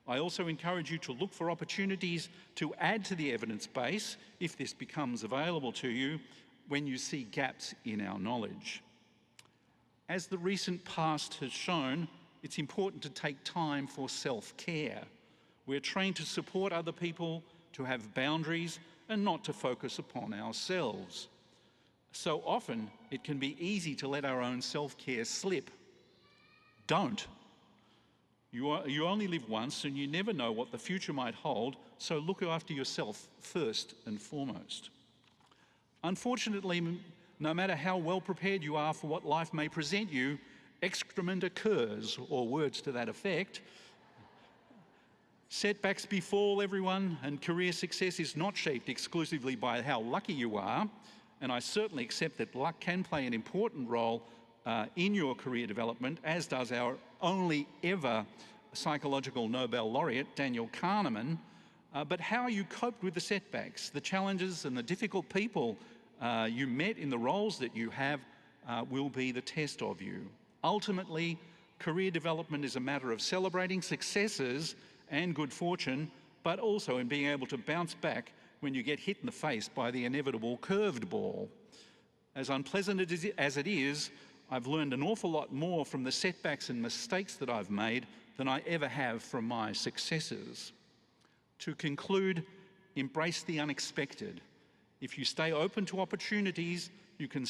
I also encourage you to look for opportunities to add to the evidence base, if this becomes available to you, when you see gaps in our knowledge. As the recent past has shown, it's important to take time for self-care. We're trained to support other people, to have boundaries, and not to focus upon ourselves. So often, it can be easy to let our own self-care slip. Don't. You only live once, and you never know what the future might hold, so look after yourself first and foremost. Unfortunately, no matter how well prepared you are for what life may present you, excrement occurs, or words to that effect. Setbacks befall everyone, and career success is not shaped exclusively by how lucky you are, and I certainly accept that luck can play an important role in your career development, as does our only ever psychological Nobel laureate, Daniel Kahneman. But how you coped with the setbacks, the challenges and the difficult people you met in the roles that you have will be the test of you. Ultimately, career development is a matter of celebrating successes and good fortune, but also in being able to bounce back when you get hit in the face by the inevitable curved ball. As unpleasant as it is, I've learned an awful lot more from the setbacks and mistakes that I've made than I ever have from my successes. To conclude, embrace the unexpected. If you stay open to opportunities, you can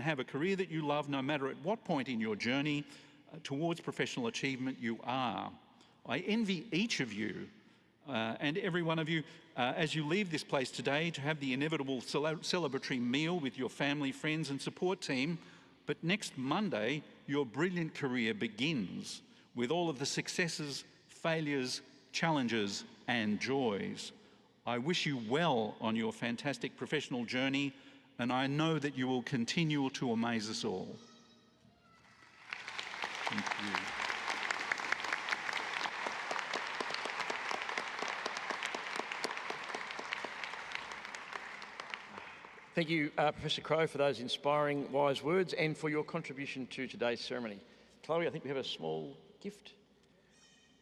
have a career that you love, no matter at what point in your journey towards professional achievement you are. I envy each of you and every one of you as you leave this place today to have the inevitable celebratory meal with your family, friends and support team. But next Monday, your brilliant career begins with all of the successes, failures, challenges and joys. I wish you well on your fantastic professional journey, and I know that you will continue to amaze us all. Thank you. Thank you, Professor Crowe, for those inspiring, wise words and for your contribution to today's ceremony. Chloe, I think we have a small gift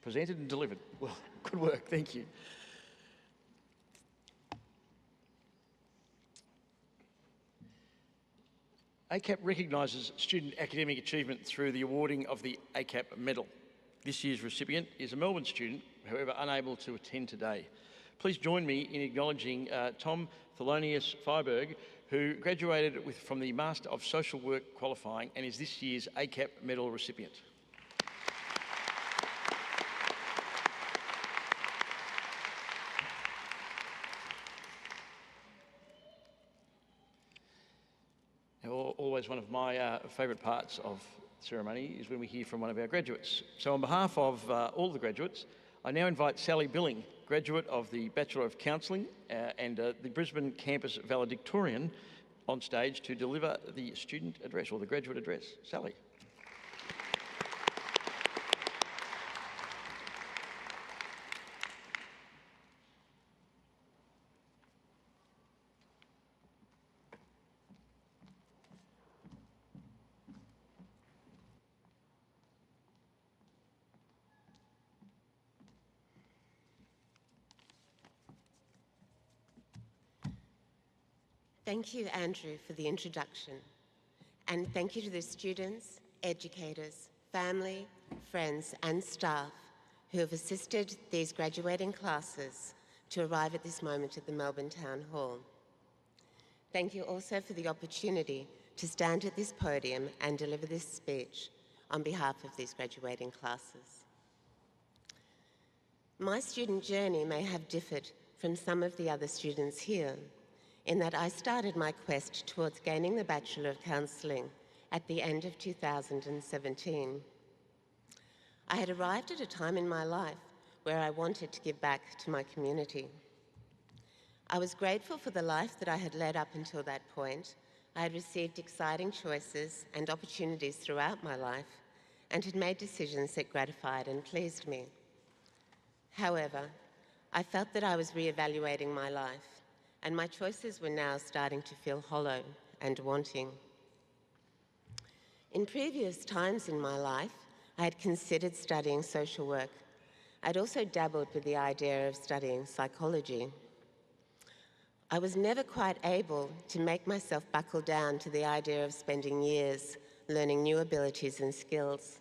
presented and delivered. Well, good work, thank you. ACAP recognises student academic achievement through the awarding of the ACAP Medal. This year's recipient is a Melbourne student, however unable to attend today. Please join me in acknowledging Tom Thelonious Fiberg, who graduated from the Master of Social Work qualifying and is this year's ACAP Medal recipient. Now, always one of my favourite parts of the ceremony is when we hear from one of our graduates. So on behalf of all the graduates, I now invite Sally Billing, graduate of the Bachelor of Counselling and the Brisbane campus valedictorian, on stage to deliver the student address or the graduate address. Sally. Thank you, Andrew, for the introduction. And thank you to the students, educators, family, friends and staff who have assisted these graduating classes to arrive at this moment at the Melbourne Town Hall. Thank you also for the opportunity to stand at this podium and deliver this speech on behalf of these graduating classes. My student journey may have differed from some of the other students here, in that I started my quest towards gaining the Bachelor of Counselling at the end of 2017. I had arrived at a time in my life where I wanted to give back to my community. I was grateful for the life that I had led up until that point. I had received exciting choices and opportunities throughout my life and had made decisions that gratified and pleased me. However, I felt that I was re-evaluating my life, and my choices were now starting to feel hollow and wanting. In previous times in my life, I had considered studying social work. I'd also dabbled with the idea of studying psychology. I was never quite able to make myself buckle down to the idea of spending years learning new abilities and skills,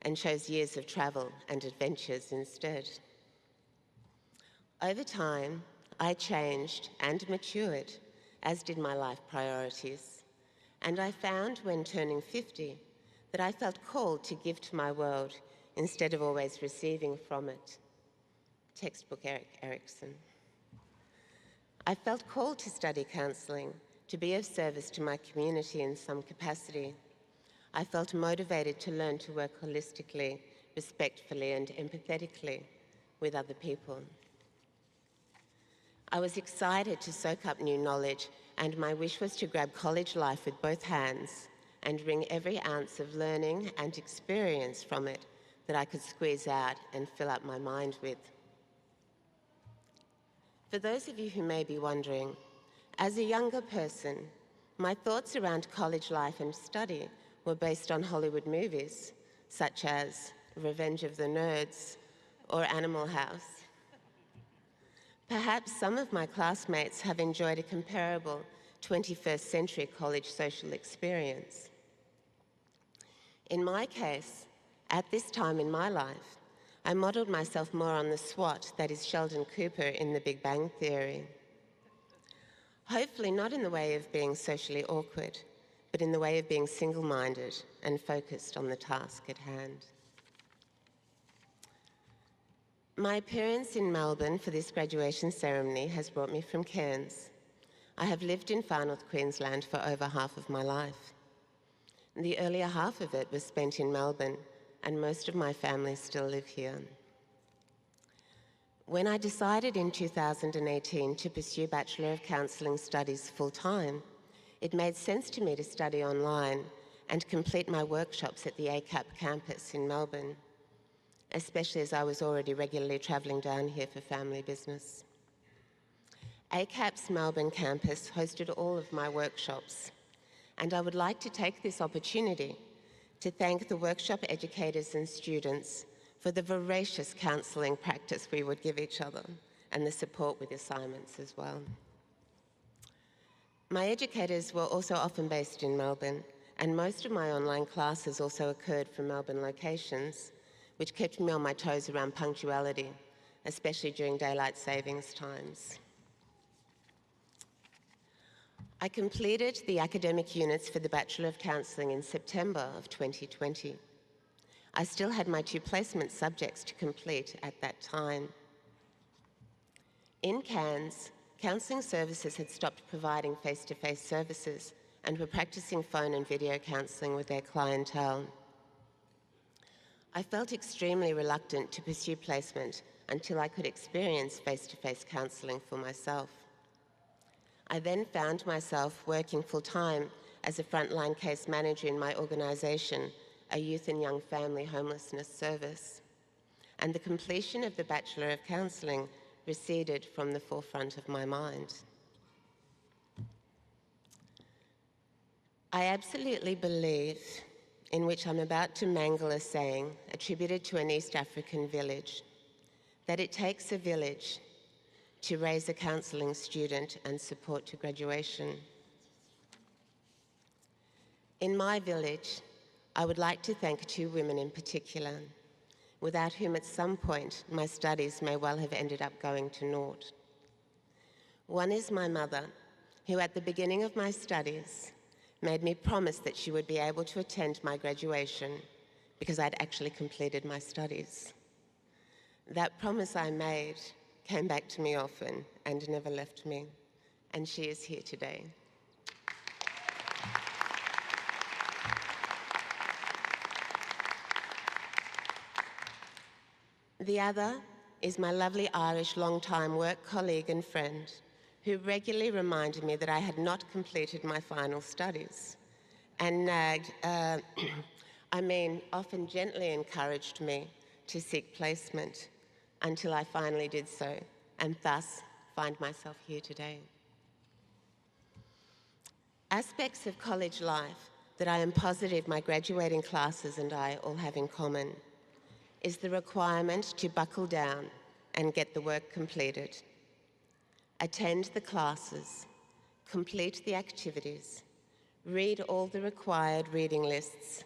and chose years of travel and adventures instead. Over time, I changed and matured, as did my life priorities. And I found when turning 50 that I felt called to give to my world instead of always receiving from it. Textbook Erik Erikson. I felt called to study counselling, to be of service to my community in some capacity. I felt motivated to learn to work holistically, respectfully and empathetically with other people. I was excited to soak up new knowledge, and my wish was to grab college life with both hands and wring every ounce of learning and experience from it that I could squeeze out and fill up my mind with. For those of you who may be wondering, as a younger person, my thoughts around college life and study were based on Hollywood movies, such as Revenge of the Nerds or Animal House. Perhaps some of my classmates have enjoyed a comparable 21st century college social experience. In my case, at this time in my life, I modelled myself more on the SWAT, that is Sheldon Cooper in The Big Bang Theory. Hopefully not in the way of being socially awkward, but in the way of being single-minded and focused on the task at hand. My appearance in Melbourne for this graduation ceremony has brought me from Cairns. I have lived in Far North Queensland for over half of my life. The earlier half of it was spent in Melbourne, and most of my family still live here. When I decided in 2018 to pursue Bachelor of Counselling studies full-time, it made sense to me to study online and complete my workshops at the ACAP campus in Melbourne, especially as I was already regularly travelling down here for family business. ACAP's Melbourne campus hosted all of my workshops, and I would like to take this opportunity to thank the workshop educators and students for the voracious counselling practice we would give each other and the support with assignments as well. My educators were also often based in Melbourne, and most of my online classes also occurred from Melbourne locations, which kept me on my toes around punctuality, especially during daylight savings times. I completed the academic units for the Bachelor of Counselling in September of 2020. I still had my 2 placement subjects to complete at that time. In Cairns, counselling services had stopped providing face-to-face services and were practising phone and video counselling with their clientele. I felt extremely reluctant to pursue placement until I could experience face-to-face counselling for myself. I then found myself working full-time as a frontline case manager in my organisation, a youth and young family homelessness service, and the completion of the Bachelor of Counselling receded from the forefront of my mind. I absolutely believe, in which I'm about to mangle a saying attributed to an East African village, that it takes a village to raise a counselling student and support to graduation. In my village, I would like to thank 2 women in particular, without whom at some point my studies may well have ended up going to naught. One is my mother, who at the beginning of my studies made me promise that she would be able to attend my graduation because I'd actually completed my studies. That promise I made came back to me often and never left me, and she is here today. The other is my lovely Irish long-time work colleague and friend, who regularly reminded me that I had not completed my final studies and nagged, often gently encouraged me to seek placement until I finally did so, and thus find myself here today. Aspects of college life that I am positive my graduating classes and I all have in common is the requirement to buckle down and get the work completed. Attend the classes, complete the activities, read all the required reading lists,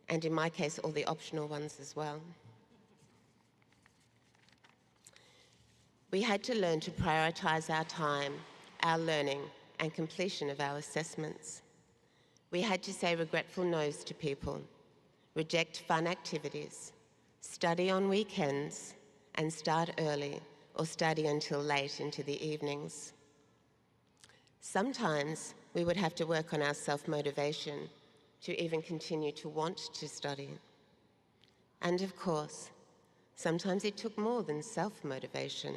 and in my case, all the optional ones as well. We had to learn to prioritize our time, our learning, and completion of our assessments. We had to say regretful no's to people, reject fun activities, study on weekends, and start early or study until late into the evenings. Sometimes we would have to work on our self-motivation to even continue to want to study. And of course, sometimes it took more than self-motivation.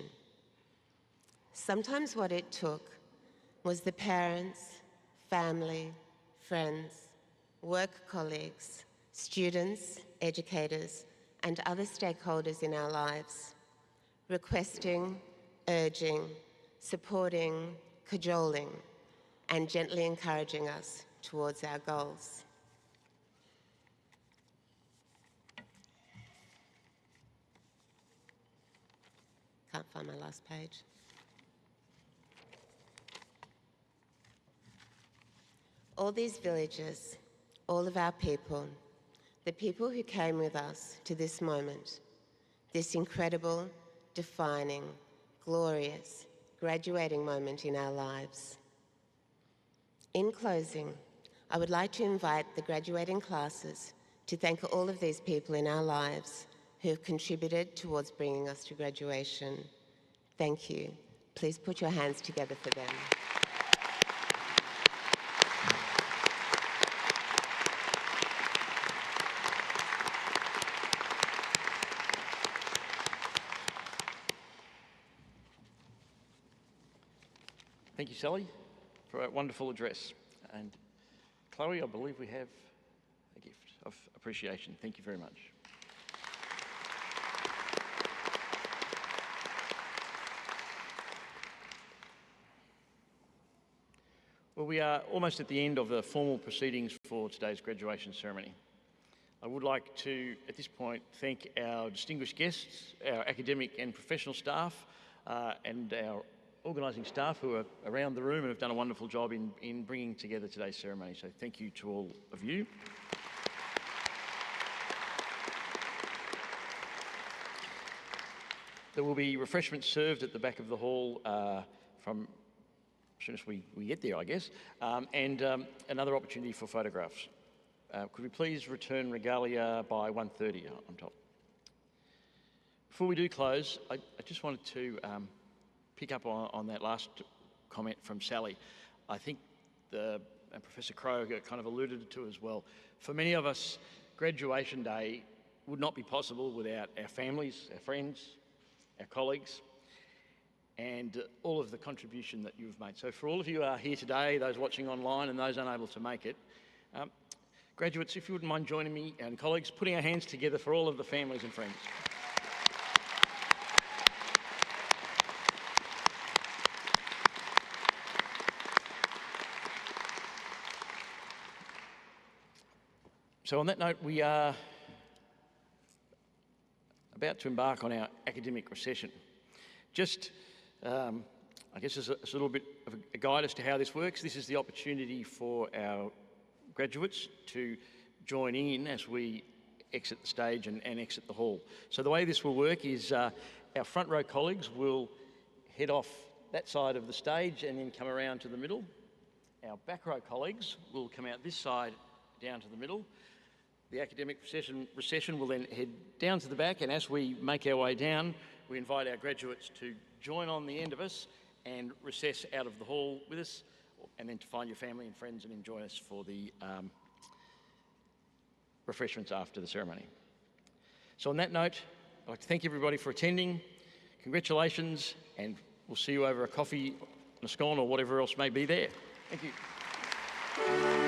Sometimes what it took was the parents, family, friends, work colleagues, students, educators, and other stakeholders in our lives, requesting, urging, supporting, cajoling, and gently encouraging us towards our goals. Can't find my last page. All these villages, all of our people, the people who came with us to this moment, this incredible, defining, glorious, graduating moment in our lives. In closing, I would like to invite the graduating classes to thank all of these people in our lives who have contributed towards bringing us to graduation. Thank you. Please put your hands together for them. Thank you, Sally, for that wonderful address. And Chloe, I believe we have a gift of appreciation. Thank you very much. Well, we are almost at the end of the formal proceedings for today's graduation ceremony. I would like to, at this point, thank our distinguished guests, our academic and professional staff, and our organising staff who are around the room and have done a wonderful job in bringing together today's ceremony. So thank you to all of you. There will be refreshments served at the back of the hall from as soon as we get there, I guess, and another opportunity for photographs. Could we please return regalia by 1:30, I'm told. Before we do close, I just wanted to pick up on that last comment from Sally. I think and Professor Crowe kind of alluded to as well. For many of us, graduation day would not be possible without our families, our friends, our colleagues, and all of the contribution that you've made. So for all of you who are here today, those watching online and those unable to make it, graduates, if you wouldn't mind joining me and colleagues, putting our hands together for all of the families and friends. So on that note, we are about to embark on our academic recession. Just, I guess, as a little bit of a guide as to how this works, this is the opportunity for our graduates to join in as we exit the stage and exit the hall. So the way this will work is our front row colleagues will head off that side of the stage and then come around to the middle. Our back row colleagues will come out this side down to the middle. The academic recession will then head down to the back, and as we make our way down, we invite our graduates to join on the end of us and recess out of the hall with us, and then to find your family and friends and join us for the refreshments after the ceremony. So on that note, I'd like to thank everybody for attending. Congratulations, and we'll see you over a coffee and a scone or whatever else may be there. Thank you.